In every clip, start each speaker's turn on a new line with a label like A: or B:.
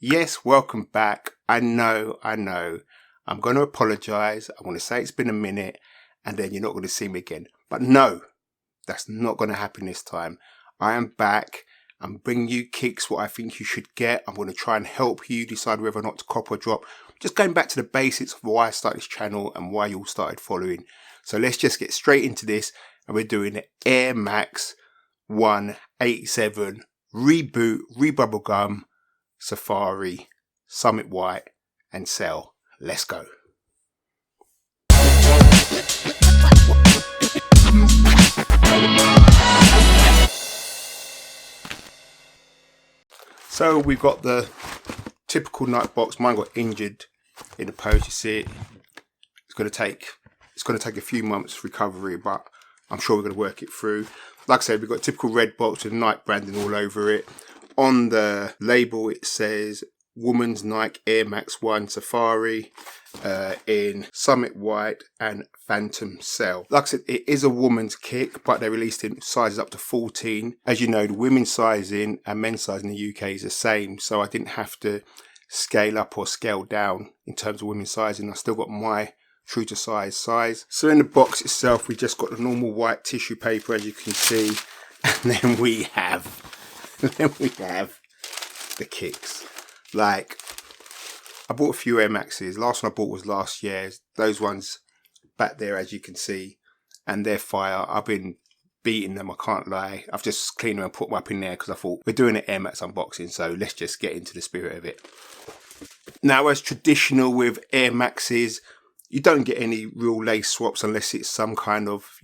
A: Yes, welcome back. I know. I'm going to apologise. I'm going to say it's been a minute and then you're not going to see me again. But no, that's not going to happen this time. I am back. I'm bringing you kicks, what I think you should get. I'm going to try and help you decide whether or not to cop or drop. Just going back to the basics of why I started this channel and why you all started following. So let's just get straight into this. And we're doing the Air Max 187 Reboot Rebubblegum Safari Summit White and Cell. Let's go. So we've got the typical Nike box. Mine got injured in the post. You see it. It's going to take a few months recovery, but I'm sure we're going to work it through. Like I said, we've got a typical red box with Nike branding all over it. On the label, it says Women's Nike Air Max 1 Safari in Summit White and Phantom Cell. Like I said, it is a woman's kick, but they released in sizes up to 14. As you know, the women's sizing and men's size in the UK is the same, so I didn't have to scale up or scale down in terms of women's sizing. I still got my true to size. So in the box itself, we just got the normal white tissue paper, as you can see, and then we have the kicks. Like, I bought a few Air Maxes. Last one I bought was last year. Those ones back there, as you can see, and they're fire. I've been beating them, I can't lie. I've just cleaned them and put them up in there because I thought we're doing an Air Max unboxing, so let's just get into the spirit of it. Now, as traditional with Air Maxes, you don't get any real lace swaps unless it's some kind of,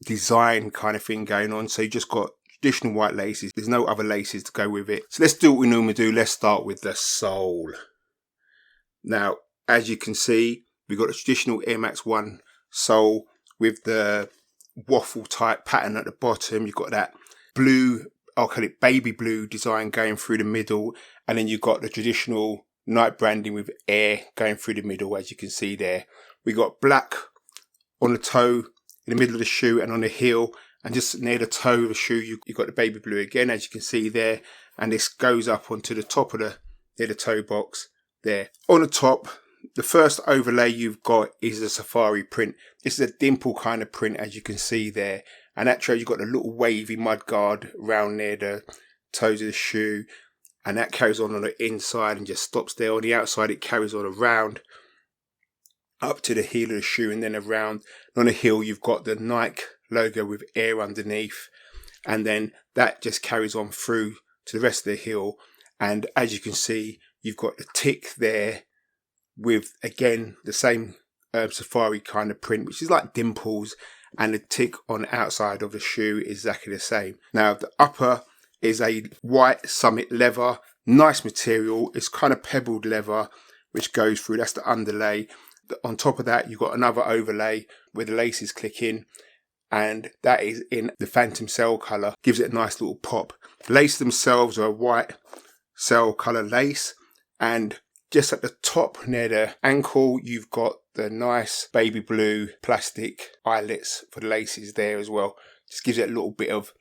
A: design kind of thing going on. So you just got traditional white laces. There's no other laces to go with it. So let's do what we normally do. Let's start with the sole. Now, as you can see, we've got a traditional Air Max 1 sole with the waffle type pattern at the bottom. You've got that blue, I'll call it baby blue design going through the middle. And then you've got the traditional Nike branding with Air going through the middle, as you can see there. We got black on the toe, in the middle of the shoe and on the heel. And just near the toe of the shoe, you've got the baby blue again, as you can see there. And this goes up onto the top of near the toe box there. On the top, the first overlay you've got is a safari print. This is a dimple kind of print, as you can see there. And that shows you've got a little wavy mud guard around near the toes of the shoe. And that carries on the inside and just stops there. On the outside, it carries on around up to the heel of the shoe and then around. And on the heel, you've got the Nike logo with Air underneath. And then that just carries on through to the rest of the heel. And as you can see, you've got the tick there with, again, the same safari kind of print, which is like dimples. And the tick on the outside of the shoe is exactly the same. Now, the upper is a white Summit leather, nice material. It's kind of pebbled leather, which goes through. That's the underlay. On top of that, you've got another overlay where the laces click in, and that is in the Phantom Cell colour. Gives it a nice little pop. The laces themselves are a white cell colour lace, and just at the top near the ankle, you've got the nice baby blue plastic eyelets for the laces there as well. Just gives it a little bit of,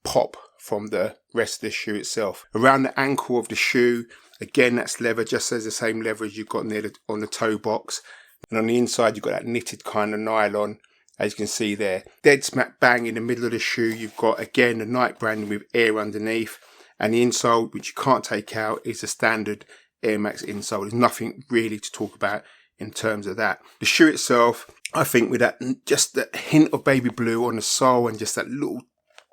A: pop from the rest of the shoe itself. Around the ankle of the shoe, again, that's leather, just as the same leather as you've got on the toe box. And on the inside, you've got that knitted kind of nylon, as you can see there. Dead smack bang in the middle of the shoe, you've got, again, the Nike branding with Air underneath. And the insole, which you can't take out, is a standard Air Max insole. There's nothing really to talk about in terms of that. The shoe itself, I think with that, just that hint of baby blue on the sole and just that little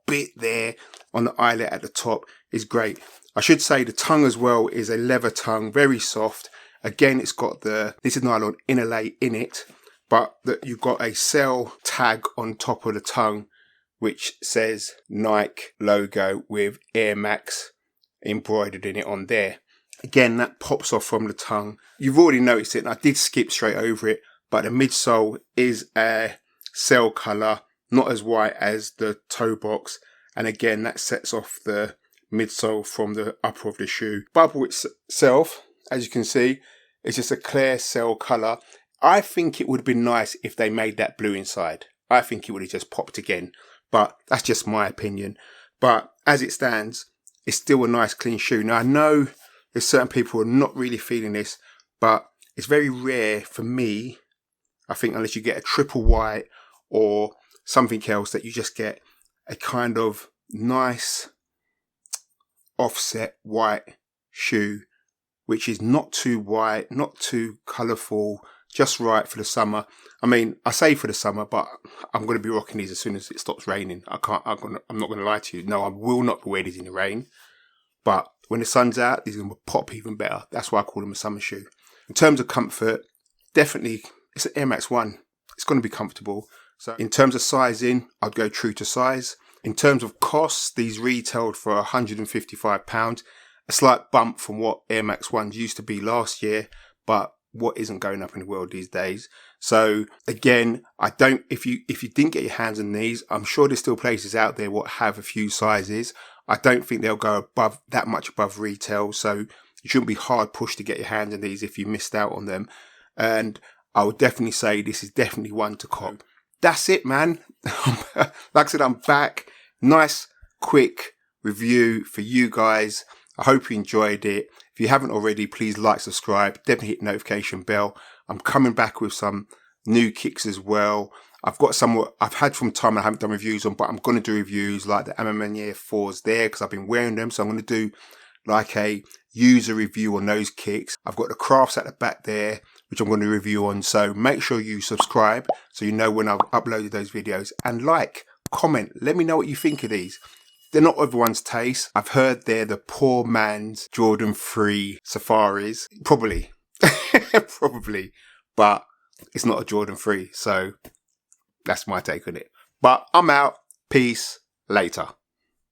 A: bit there on the eyelet at the top is great. I should say the tongue as well is a leather tongue, very soft. Again, it's got the knitted nylon inner lay in it, but you've got a cell tag on top of the tongue, which says Nike logo with Air Max embroidered in it on there. Again, that pops off from the tongue. You've already noticed it, and I did skip straight over it, but the midsole is a cell colour, not as white as the toe box. And again, that sets off the midsole from the upper of the shoe. Bubble itself, as you can see, is just a clear cell colour. I think it would have been nice if they made that blue inside. I think it would have just popped again, but that's just my opinion. But as it stands, it's still a nice clean shoe. Now, I know there's certain people who are not really feeling this, but it's very rare for me, I think, unless you get a triple white or something else, that you just get a kind of nice offset white shoe, which is not too white, not too colourful, just right for the summer. I mean, I say for the summer, but I'm going to be rocking these as soon as it stops raining. I'm not going to lie to you. No, I will not wear these in the rain. But when the sun's out, these are going to pop even better. That's why I call them a summer shoe. In terms of comfort, definitely, it's an Air Max 1. It's going to be comfortable. So in terms of sizing, I'd go true to size. In terms of costs, these retailed for £155. A slight bump from what Air Max 1s used to be last year, but what isn't going up in the world these days. So again, if you didn't get your hands on these, I'm sure there's still places out there what have a few sizes. I don't think they'll go that much above retail. So you shouldn't be hard pushed to get your hands on these if you missed out on them. And I would definitely say this is definitely one to cop. That's it, man. Like I said, I'm back. Nice, quick review for you guys. I hope you enjoyed it. If you haven't already, please like, subscribe, definitely hit the notification bell. I'm coming back with some new kicks as well. I've got some I've had from time I haven't done reviews on, but I'm going to do reviews like the Amamanier 4s there because I've been wearing them. So I'm going to do like a user review on those kicks. I've got the crafts at the back there, which I'm going to review on. So make sure you subscribe so you know when I've uploaded those videos, and like, comment, let me know what you think of these. They're not everyone's taste. I've heard they're the poor man's Jordan 3 Safaris. Probably. Probably. But it's not a Jordan 3. So that's my take on it. But I'm out. Peace. Later.